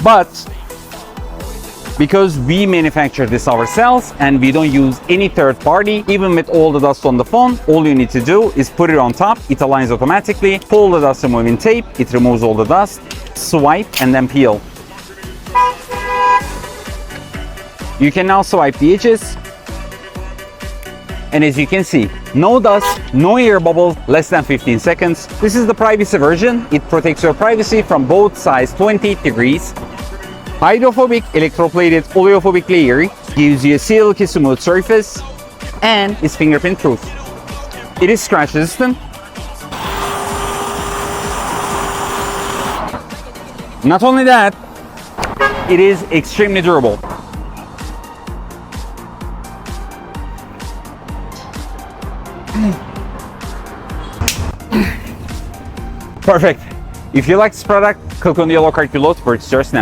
But because we manufacture this ourselves and we don't use any third party, even with all the dust on the phone, all you need to do is put it on top, it aligns automatically, pull the dust removing tape, it removes all the dust, swipe and then peel. You can now swipe the edges, and as you can see, no dust, no air bubbles, less than 15 seconds. This is the privacy version. It protects your privacy from both sides 28 degrees. Hydrophobic electroplated oleophobic layer gives you a silky smooth surface and is fingerprint proof. It is scratch resistant. Not only that, it is extremely durable. Perfect. If you like this product, click on the yellow card below to purchase yours now.